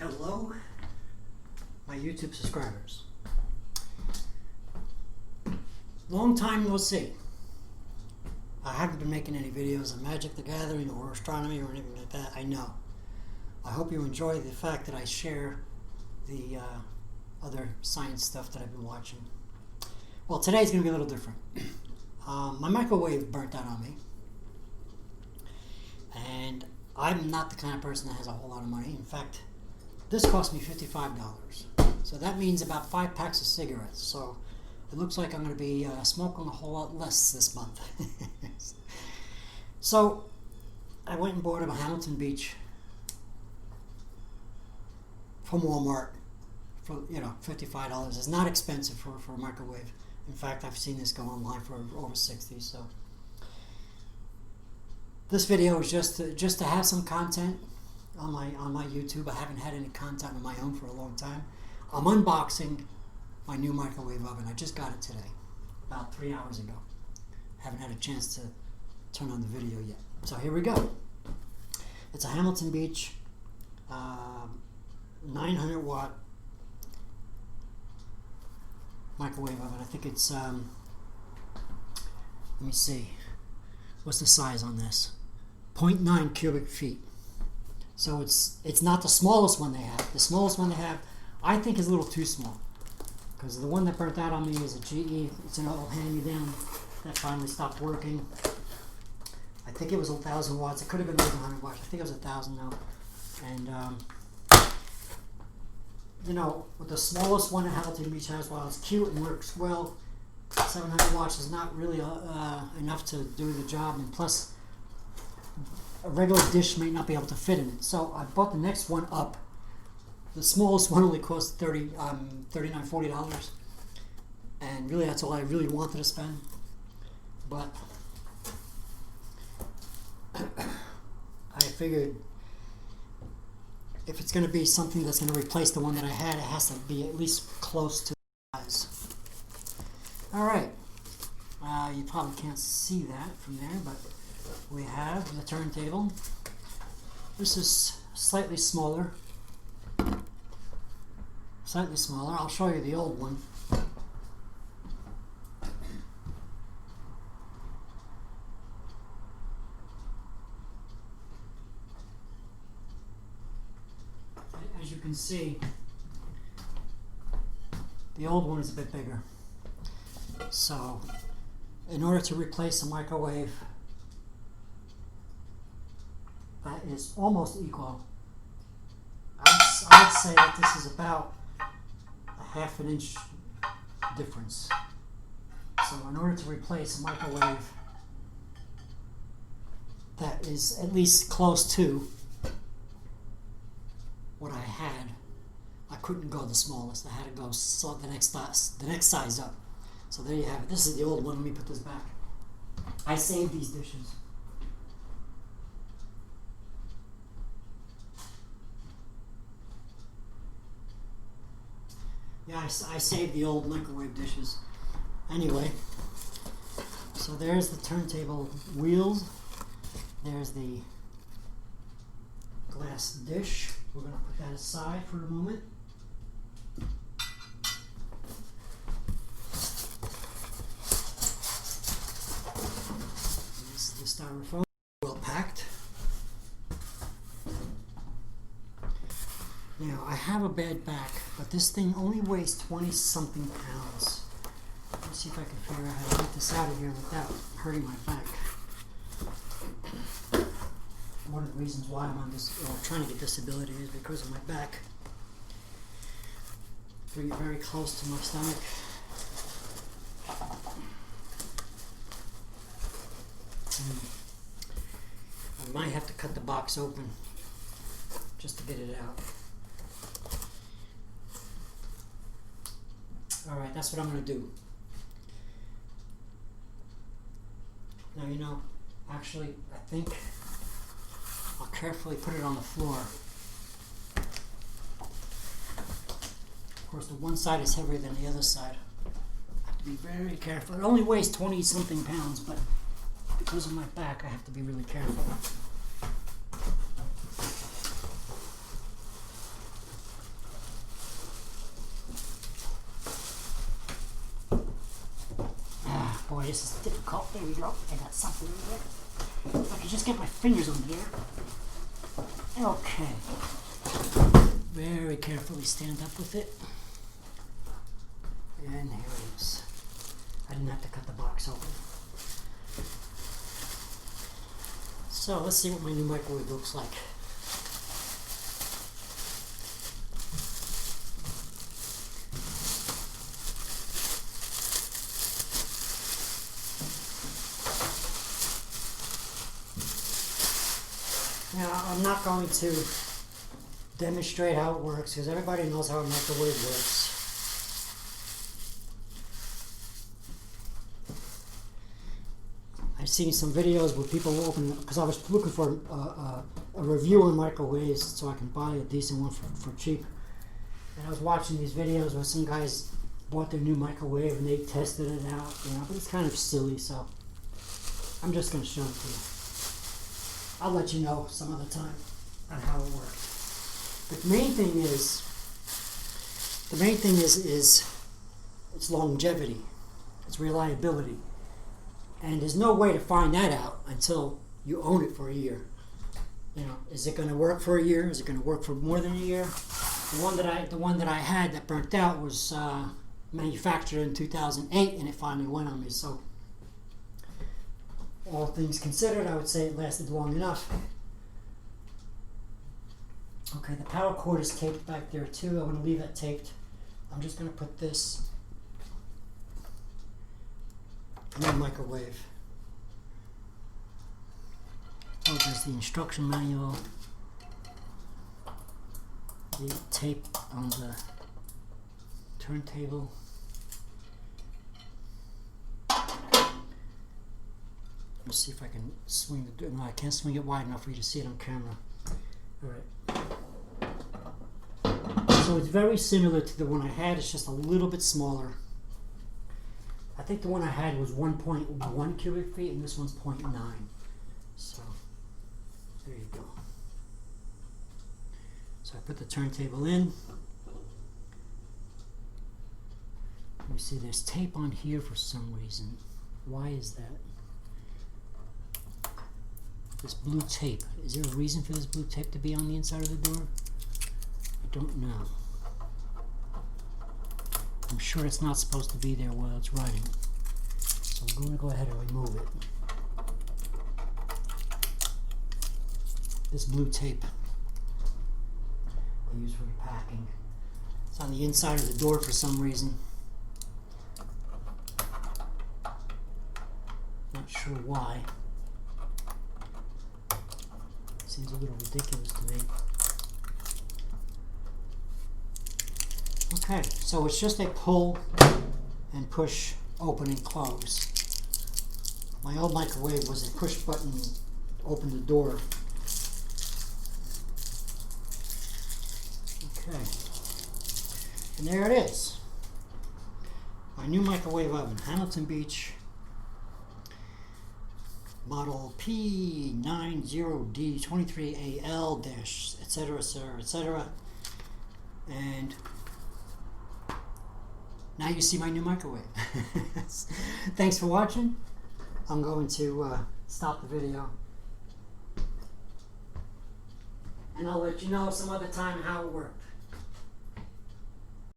Hello, my YouTube subscribers. Long time no see. I haven't been making any videos on Magic the Gathering or astronomy or anything like that, I know. I hope you enjoy the fact that I share the other science stuff that I've been watching. Well, today's going to be a little different. My microwave burnt out on me. And I'm not the kind of person that has a whole lot of money. In fact, this cost me $55. So that means about 5 packs of cigarettes. So it looks like I'm going to be smoking a whole lot less this month. So I went and bought a Hamilton Beach from Walmart for $55. It's not expensive for a microwave. In fact, I've seen this go online for over $60. So this video is just to have some content on my YouTube. I haven't had any content on my own for a long time. I'm unboxing my new microwave oven. I just got it today, about 3 hours ago. Haven't had a chance to turn on the video yet. So here we go. It's a Hamilton Beach 900 watt microwave oven. I think it's let me see, what's the size on this? 0.9 cubic feet. So it's not the smallest one they have. The smallest one they have, I think, is a little too small, because the one that burnt out on me is a GE. It's an old hand-me-down that finally stopped working. I think it was 1,000 watts. It could have been 100 watts. I think it was 1,000 now. And with the smallest one that Hamilton Beach has, while it's cute and works well, 700 watts is not really enough to do the job, and plus a regular dish may not be able to fit in it. So I bought the next one up. The smallest one only cost $39-$40, and really that's all I really wanted to spend. But I figured if it's going to be something that's going to replace the one that I had, it has to be at least close to the size. All right, you probably can't see that from there, but we have the turntable. This is slightly smaller. I'll show you the old one. As you can see, the old one is a bit bigger. So in order to replace a microwave that is almost equal, I'd say that this is about a ½ an inch difference. So in order to replace a microwave that is at least close to what I had, I couldn't go the smallest. I had to go the next size up. So there you have it. This is the old one. Let me put this back. I saved these dishes. Yeah, I saved the old microwave dishes. Anyway, so there's the turntable wheels. There's the glass dish. We're going to put that aside for a moment. This is the styrofoam, well packed. Now, I have a bad back, but this thing only weighs 20-something pounds. Let me see if I can figure out how to get this out of here without hurting my back. One of the reasons why I'm on this, or trying to get disability, is because of my back. Bring it very close to my stomach. I might have to cut the box open just to get it out. Alright, that's what I'm going to do. Now, actually, I think I'll carefully put it on the floor. Of course, the one side is heavier than the other side. I have to be very careful. It only weighs 20-something pounds, but because of my back, I have to be really careful. this is difficult. There we go. I got something in there. If I can just get my fingers on here. Okay. Very carefully stand up with it. And here it is. I didn't have to cut the box open. So let's see what my new microwave looks like. Now, I'm not going to demonstrate how it works because everybody knows how a microwave works. I've seen some videos where people open, because I was looking for a review on microwaves so I can buy a decent one for cheap. And I was watching these videos where some guys bought their new microwave and they tested it out, you know, but it's kind of silly, so I'm just going to show it to you. I'll let you know some other time on how it works. But the main thing is its longevity, its reliability. And there's no way to find that out until you own it for a year. You know, is it going to work for a year? Is it going to work for more than a year? The one that I had that burnt out was manufactured in 2008, and it finally went on me. So, all things considered, I would say it lasted long enough. Okay, the power cord is taped back there too. I want to leave that taped. I'm just going to put this in the microwave. Oh, there's the instruction manual, the tape on the turntable. Let's see if I can swing the door. No, I can't swing it wide enough for you to see it on camera. Alright. So it's very similar to the one I had, it's just a little bit smaller. I think the one I had was 1.1 cubic feet and this one's 0.9. So, there you go. So I put the turntable in. You see there's tape on here for some reason. Why is that? This blue tape. Is there a reason for this blue tape to be on the inside of the door? I don't know. I'm sure it's not supposed to be there while it's running. So I'm going to go ahead and remove it. This blue tape I use for the packing. It's on the inside of the door for some reason. Not sure why. Seems a little ridiculous to me. Okay, so it's just a pull and push, open and close. My old microwave was a push button, open the door. Okay, and there it is. My new microwave oven, Hamilton Beach, model P90D23AL etc, etc, etc. And now you see my new microwave. Thanks for watching. I'm going to stop the video. And I'll let you know some other time how it worked.